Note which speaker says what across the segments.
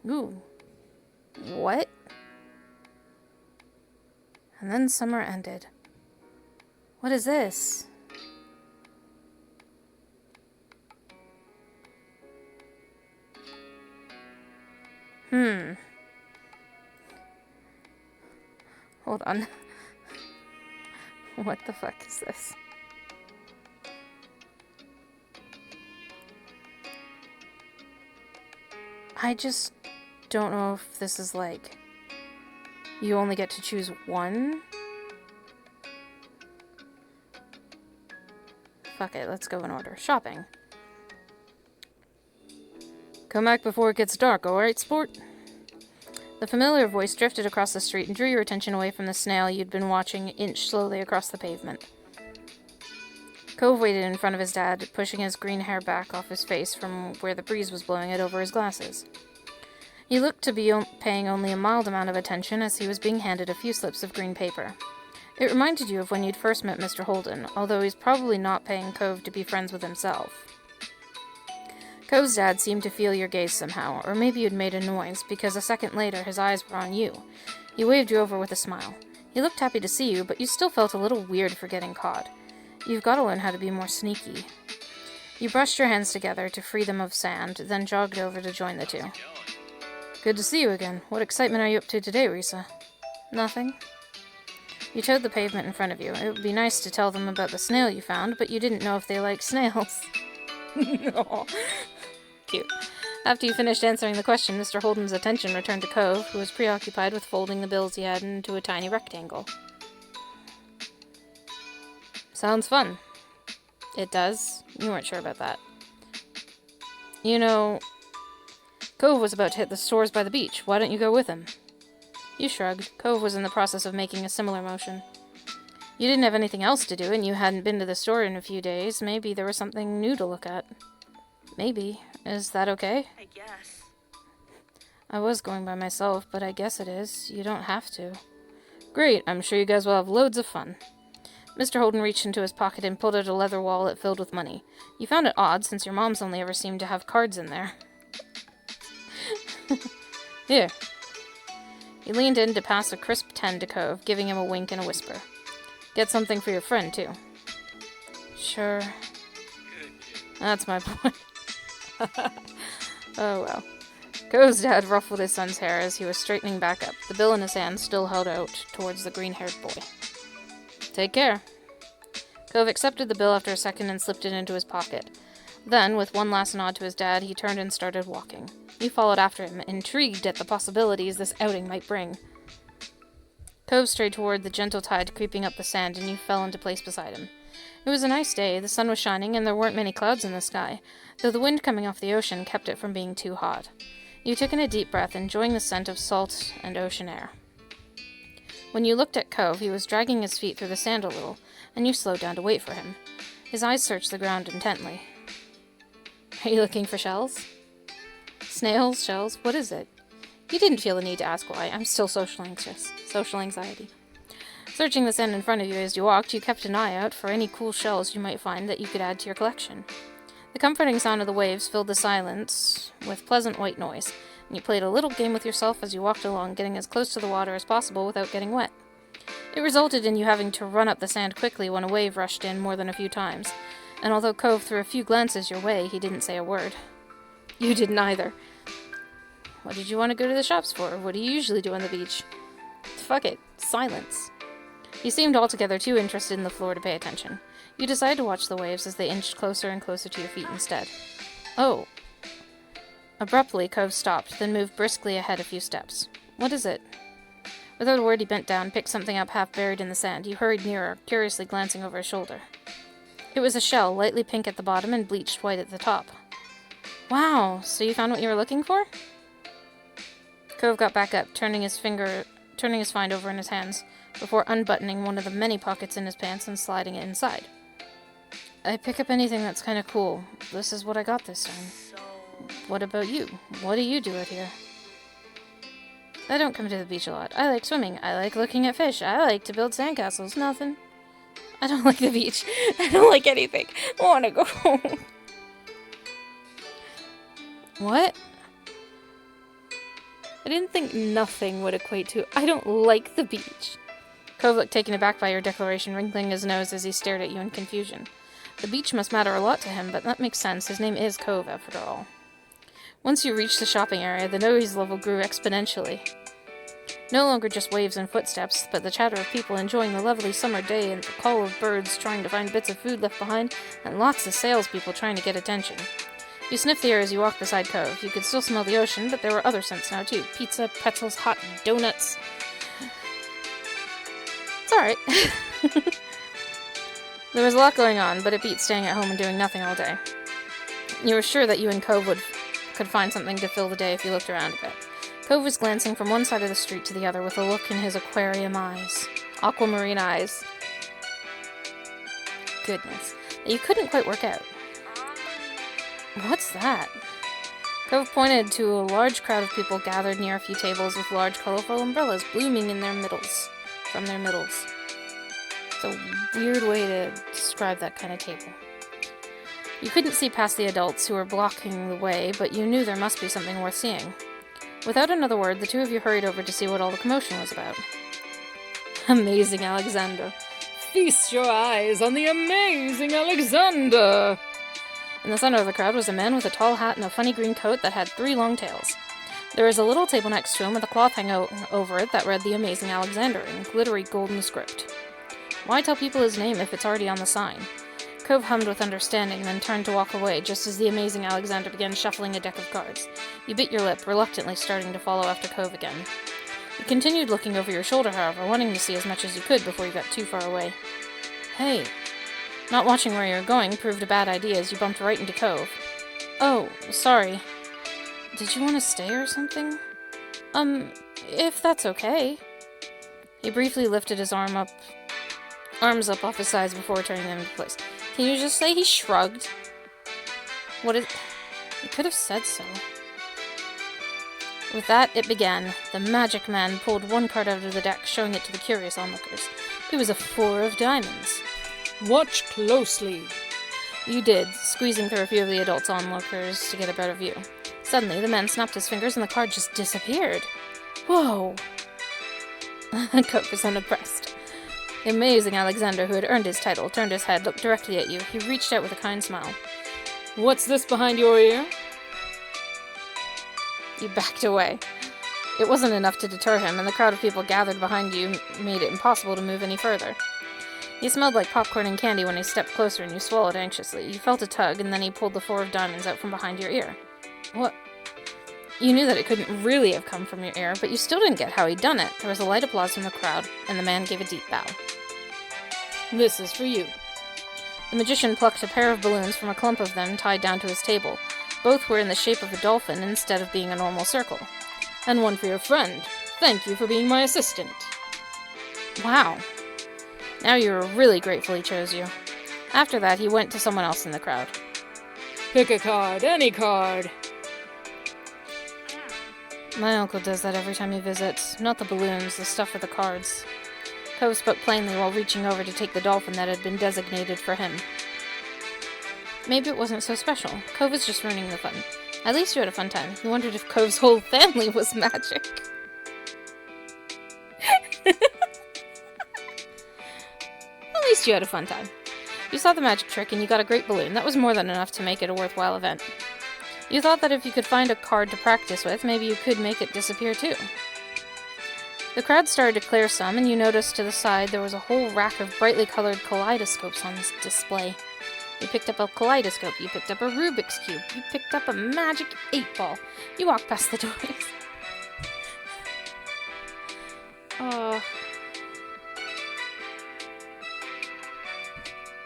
Speaker 1: Ooh. What? And then summer ended. What is this? Hold on. What the fuck is this? I just don't know if this is like... You only get to choose one? Fuck it, let's go in order. Shopping. Come back before it gets dark, alright, sport? The familiar voice drifted across the street and drew your attention away from the snail you'd been watching inch slowly across the pavement. Cove waited in front of his dad, pushing his green hair back off his face from where the breeze was blowing it over his glasses. He looked to be paying only a mild amount of attention as he was being handed a few slips of green paper. It reminded you of when you'd first met Mr. Holden, although he's probably not paying Cove to be friends with himself. Cove's dad seemed to feel your gaze somehow, or maybe you'd made a noise, because a second later his eyes were on you. He waved you over with a smile. He looked happy to see you, but you still felt a little weird for getting caught. You've got to learn how to be more sneaky. You brushed your hands together to free them of sand, then jogged over to join the two. Good to see you again. What excitement are you up to today, Risa? Nothing. You toed the pavement in front of you. It would be nice to tell them about the snail you found, but you didn't know if they like snails. No. Cute. After you finished answering the question, Mr. Holden's attention returned to Cove, who was preoccupied with folding the bills he had into a tiny rectangle. Sounds fun. It does? You weren't sure about that. You know, Cove was about to hit the stores by the beach. Why don't you go with him? You shrugged. Cove was in the process of making a similar motion. You didn't have anything else to do, and you hadn't been to the store in a few days. Maybe there was something new to look at. Maybe. Is that okay?
Speaker 2: I guess.
Speaker 1: I was going by myself, but I guess it is. You don't have to. Great. I'm sure you guys will have loads of fun. Mr. Holden reached into his pocket and pulled out a leather wallet filled with money. You found it odd, since your mom's only ever seemed to have cards in there. Here. He leaned in to pass a crisp 10 to Cove, giving him a wink and a whisper. Get something for your friend, too. Sure. That's my point. Oh, well. Cove's dad ruffled his son's hair as he was straightening back up, the bill in his hand still held out towards the green-haired boy. Take care. Cove accepted the bill after a second and slipped it into his pocket. Then, with one last nod to his dad, he turned and started walking. You followed after him, intrigued at the possibilities this outing might bring. Cove strayed toward the gentle tide creeping up the sand, and you fell into place beside him. It was a nice day, the sun was shining, and there weren't many clouds in the sky, though the wind coming off the ocean kept it from being too hot. You took in a deep breath, enjoying the scent of salt and ocean air. When you looked at Cove, he was dragging his feet through the sand a little, and you slowed down to wait for him. His eyes searched the ground intently. Are you looking for shells? Snails? Shells? What is it? You didn't feel the need to ask why. I'm still social anxious. Social anxiety. Searching the sand in front of you as you walked, you kept an eye out for any cool shells you might find that you could add to your collection. The comforting sound of the waves filled the silence with pleasant white noise, and you played a little game with yourself as you walked along, getting as close to the water as possible without getting wet. It resulted in you having to run up the sand quickly when a wave rushed in more than a few times, and although Cove threw a few glances your way, he didn't say a word. You didn't either. What did you want to go to the shops for? What do you usually do on the beach? Fuck it. Silence. You seemed altogether too interested in the floor to pay attention. You decided to watch the waves as they inched closer and closer to your feet instead. Oh. Abruptly, Cove stopped, then moved briskly ahead a few steps. What is it? Without a word, he bent down, picked something up half buried in the sand. You hurried nearer, curiously glancing over his shoulder. It was a shell, lightly pink at the bottom and bleached white at the top. Wow, so you found what you were looking for? Cove got back up, turning his find over in his hands, before unbuttoning one of the many pockets in his pants and sliding it inside. I pick up anything that's kind of cool. This is what I got this time.
Speaker 2: So...
Speaker 1: What about you? What do you do out here? I don't come to the beach a lot. I like swimming. I like looking at fish. I like to build sandcastles. Nothing. I don't like the beach. I don't like anything. I want to go home. What? I didn't think nothing would equate to, I don't like the beach. Cove looked taken aback by your declaration, wrinkling his nose as he stared at you in confusion. The beach must matter a lot to him, but that makes sense. His name is Cove, after all. Once you reached the shopping area, the noise level grew exponentially. No longer just waves and footsteps, but the chatter of people enjoying the lovely summer day and the call of birds trying to find bits of food left behind, and lots of salespeople trying to get attention. You sniffed the air as you walked beside Cove. You could still smell the ocean, but there were other scents now too. Pizza, pretzels, hot donuts. It's alright. There was a lot going on, but it beat staying at home and doing nothing all day. You were sure that you and Cove could find something to fill the day if you looked around a bit. Cove was glancing from one side of the street to the other with a look in his aquarium eyes. Aquamarine eyes. Goodness. That you couldn't quite work out. What's that? Cove pointed to a large crowd of people gathered near a few tables with large colorful umbrellas blooming in their middles. From their middles. It's a weird way to describe that kind of table. You couldn't see past the adults who were blocking the way, but you knew there must be something worth seeing. Without another word, the two of you hurried over to see what all the commotion was about. Amazing Alexander. Feast your eyes on the amazing Alexander! In the center of the crowd was a man with a tall hat and a funny green coat that had 3 long tails. There was a little table next to him with a cloth hanging over it that read The Amazing Alexander in glittery golden script. Why tell people his name if it's already on the sign? Cove hummed with understanding, then turned to walk away, just as the Amazing Alexander began shuffling a deck of cards. You bit your lip, reluctantly starting to follow after Cove again. You continued looking over your shoulder, however, wanting to see as much as you could before you got too far away. Hey. Not watching where you were going proved a bad idea as you bumped right into Cove. Oh, sorry. Did you want to stay or something? If that's okay. He briefly lifted his arms up off his sides before turning them into place. Can you just say he shrugged? What is... You could have said so. With that, it began. The magic man pulled one card out of the deck, showing it to the curious onlookers. It was a 4 of diamonds. Watch closely. You did, squeezing through a few of the adults onlookers to get a better view. Suddenly, the man snapped his fingers and the card just disappeared. Whoa! Cove was unimpressed. The Amazing Alexander, who had earned his title, turned his head, looked directly at you. He reached out with a kind smile. What's this behind your ear? You backed away. It wasn't enough to deter him, and the crowd of people gathered behind you made it impossible to move any further. He smelled like popcorn and candy when he stepped closer, and you swallowed anxiously. You felt a tug, and then he pulled the 4 of diamonds out from behind your ear. What? You knew that it couldn't really have come from your ear, but you still didn't get how he'd done it. There was a light applause from the crowd, and the man gave a deep bow. This is for you. The magician plucked a pair of balloons from a clump of them tied down to his table. Both were in the shape of a dolphin instead of being a normal circle. And one for your friend. Thank you for being my assistant. Wow. Now you were really grateful he chose you. After that, he went to someone else in the crowd. Pick a card, any card. My uncle does that every time he visits. Not the balloons, the stuff with the cards. Cove spoke plainly while reaching over to take the dolphin that had been designated for him. Maybe it wasn't so special. Cove was just ruining the fun. At least you had a fun time. You wondered if Cove's whole family was magic. At least you had a fun time. You saw the magic trick and you got a great balloon. That was more than enough to make it a worthwhile event. You thought that if you could find a card to practice with, maybe you could make it disappear too. The crowd started to clear some, and you noticed to the side there was a whole rack of brightly colored kaleidoscopes on this display. You picked up a kaleidoscope, you picked up a Rubik's Cube, you picked up a magic 8-ball. You walked past the toys.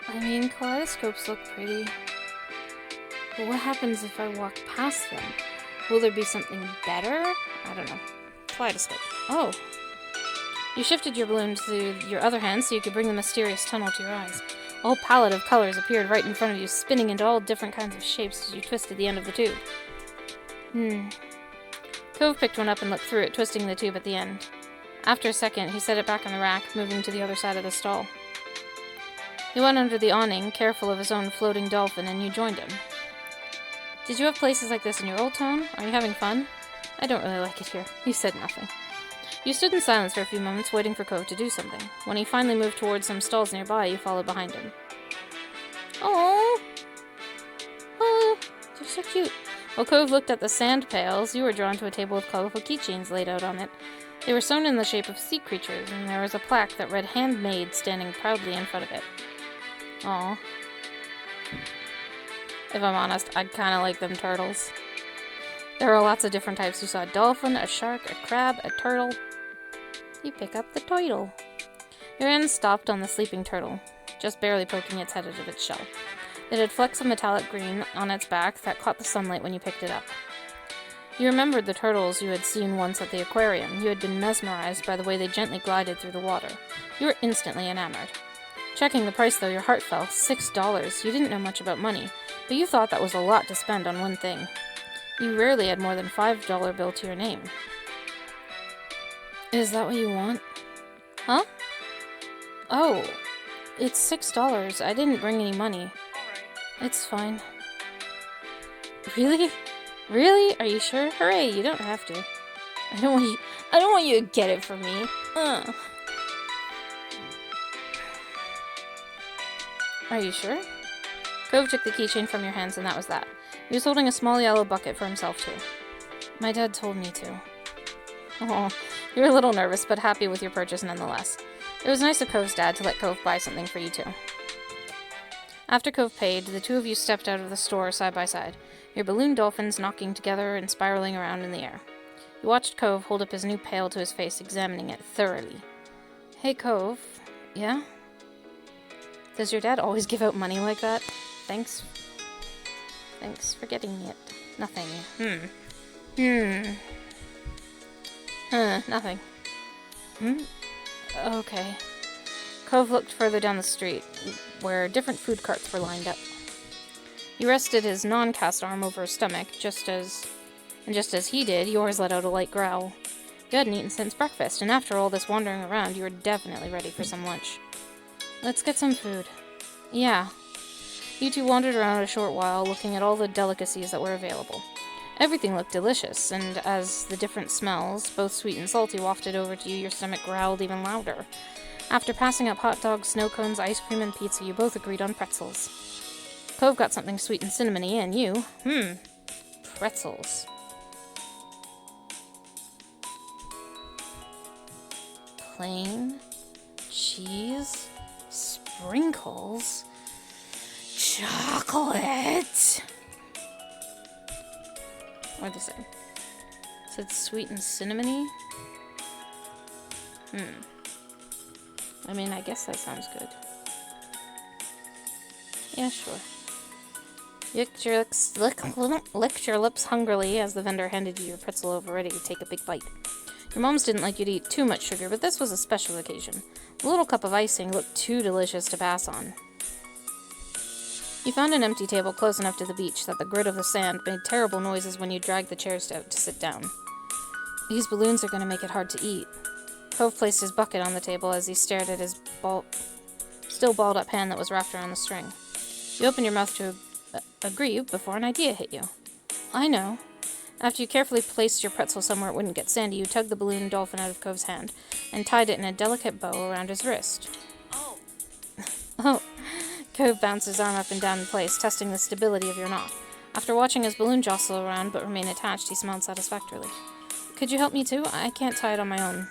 Speaker 1: I mean, kaleidoscopes look pretty. But what happens if I walk past them? Will there be something better? I don't know. Kaleidoscope. Oh. You shifted your balloon to your other hand so you could bring the mysterious tunnel to your eyes. A whole palette of colors appeared right in front of you, spinning into all different kinds of shapes as you twisted the end of the tube. Cove picked one up and looked through it, twisting the tube at the end. After a second, he set it back on the rack, moving to the other side of the stall. He went under the awning, careful of his own floating dolphin, and you joined him. Did you have places like this in your old town? Are you having fun? I don't really like it here. You said nothing. You stood in silence for a few moments, waiting for Cove to do something. When he finally moved towards some stalls nearby, you followed behind him. Oh, they're so cute. While Cove looked at the sand pails, you were drawn to a table with colorful keychains laid out on it. They were sewn in the shape of sea creatures, and there was a plaque that read "Handmade" standing proudly in front of it. Aw. If I'm honest, I kinda like them turtles. There are lots of different types. You saw a dolphin, a shark, a crab, a turtle. You pick up the turtle. Your hand stopped on the sleeping turtle, just barely poking its head out of its shell. It had flecks of metallic green on its back that caught the sunlight when you picked it up. You remembered the turtles you had seen once at the aquarium. You had been mesmerized by the way they gently glided through the water. You were instantly enamored. Checking the price, though, your heart fell. $6. You didn't know much about money, but you thought that was a lot to spend on one thing. You rarely had more than $5 bill to your name. Is that what you want? Huh? Oh, it's $6. I didn't bring any money. It's fine. Really? Really? Are you sure? Hooray, you don't have to. I don't want you to get it from me. Are you sure? Cove took the keychain from your hands, and that was that. He was holding a small yellow bucket for himself, too. My dad told me to. Oh, you were a little nervous, but happy with your purchase nonetheless. It was nice of Cove's dad to let Cove buy something for you, too. After Cove paid, the two of you stepped out of the store side by side, your balloon dolphins knocking together and spiraling around in the air. You watched Cove hold up his new pail to his face, examining it thoroughly. Hey, Cove. Yeah? Does your dad always give out money like that? Thanks for getting it. Nothing. Nothing. Okay. Cove looked further down the street, where different food carts were lined up. He rested his non-cast arm over his stomach, just as he did, yours let out a light growl. You hadn't eaten since breakfast, and after all this wandering around, you were definitely ready for some lunch. Let's get some food. Yeah. You two wandered around a short while, looking at all the delicacies that were available. Everything looked delicious, and as the different smells, both sweet and salty, wafted over to you, your stomach growled even louder. After passing up hot dogs, snow cones, ice cream, and pizza, you both agreed on pretzels. Cove got something sweet and cinnamony, and you, pretzels. Plain, cheese, sprinkles, chocolate. What'd it say? It said sweet and cinnamony? I mean, I guess that sounds good. Yeah, sure. You licked your lips hungrily as the vendor handed you your pretzel over, ready to take a big bite. Your moms didn't like you to eat too much sugar, but this was a special occasion. A little cup of icing looked too delicious to pass on. You found an empty table close enough to the beach that the grit of the sand made terrible noises when you dragged the chairs out to sit down. These balloons are going to make it hard to eat. Cove placed his bucket on the table as he stared at his still balled up hand that was wrapped around the string. You opened your mouth to agree before an idea hit you. I know. After you carefully placed your pretzel somewhere it wouldn't get sandy, you tugged the balloon dolphin out of Cove's hand and tied it in a delicate bow around his wrist. Oh. Cove bounced his arm up and down in place, testing the stability of your knot. After watching his balloon jostle around but remain attached, he smiled satisfactorily. Could you help me too? I can't tie it on my own.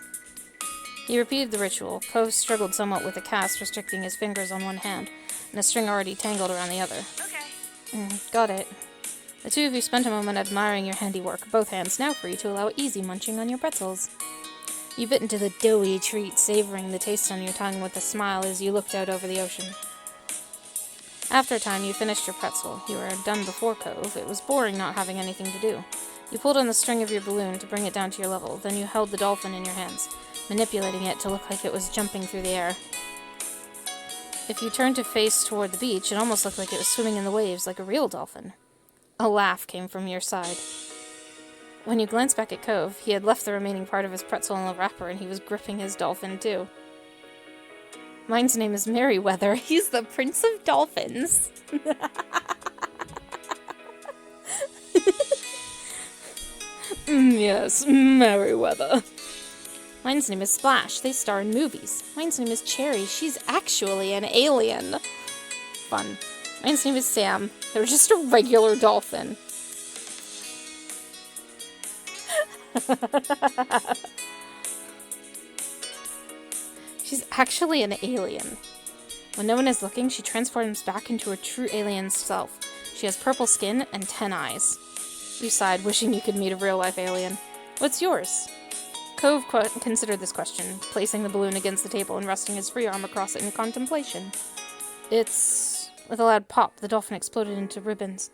Speaker 1: He repeated the ritual. Cove struggled somewhat with the cast, restricting his fingers on one hand, and a string already tangled around the other. Okay. Got it. The two of you spent a moment admiring your handiwork, both hands now free to allow easy munching on your pretzels. You bit into the doughy treat, savoring the taste on your tongue with a smile as you looked out over the ocean. After a time, you finished your pretzel. You were done before Cove. It was boring not having anything to do. You pulled on the string of your balloon to bring it down to your level, then you held the dolphin in your hands, manipulating it to look like it was jumping through the air. If you turned to face toward the beach, it almost looked like it was swimming in the waves like a real dolphin. A laugh came from your side. When you glanced back at Cove, he had left the remaining part of his pretzel in the wrapper and he was gripping his dolphin too. Mine's name is Merryweather. He's the Prince of Dolphins. Yes, Merryweather. Mine's name is Splash. They star in movies. Mine's name is Cherry. She's actually an alien. Fun. Mine's name is Sam. They're just a regular dolphin. She's actually an alien. When no one is looking, she transforms back into her true alien self. She has purple skin and 10 eyes. You sighed, wishing you could meet a real-life alien. What's yours? Cove considered this question, placing the balloon against the table and resting his free arm across it in contemplation. It's... With a loud pop, the dolphin exploded into ribbons.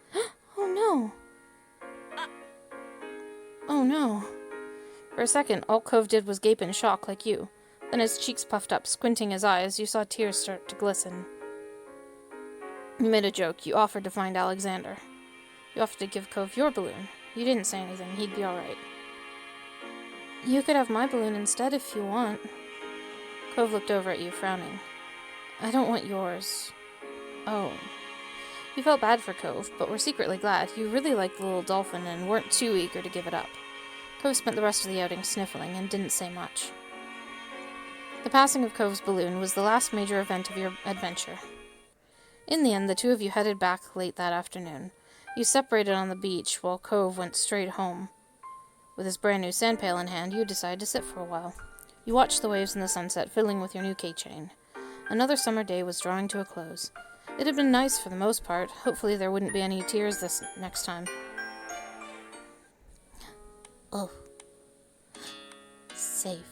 Speaker 1: Oh no! Oh no. For a second, all Cove did was gape in shock like you. Then his cheeks puffed up, squinting his eyes. You saw tears start to glisten. You made a joke. You offered to find Alexander. You offered to give Cove your balloon. You didn't say anything. He'd be alright. You could have my balloon instead if you want. Cove looked over at you, frowning. I don't want yours. Oh. You felt bad for Cove, but were secretly glad. You really liked the little dolphin and weren't too eager to give it up. Cove spent the rest of the outing sniffling and didn't say much. The passing of Cove's balloon was the last major event of your adventure. In the end, the two of you headed back late that afternoon. You separated on the beach while Cove went straight home. With his brand new sand pail in hand, you decided to sit for a while. You watched the waves in the sunset, fiddling with your new keychain. Another summer day was drawing to a close. It had been nice for the most part. Hopefully there wouldn't be any tears this next time. Oh. Safe.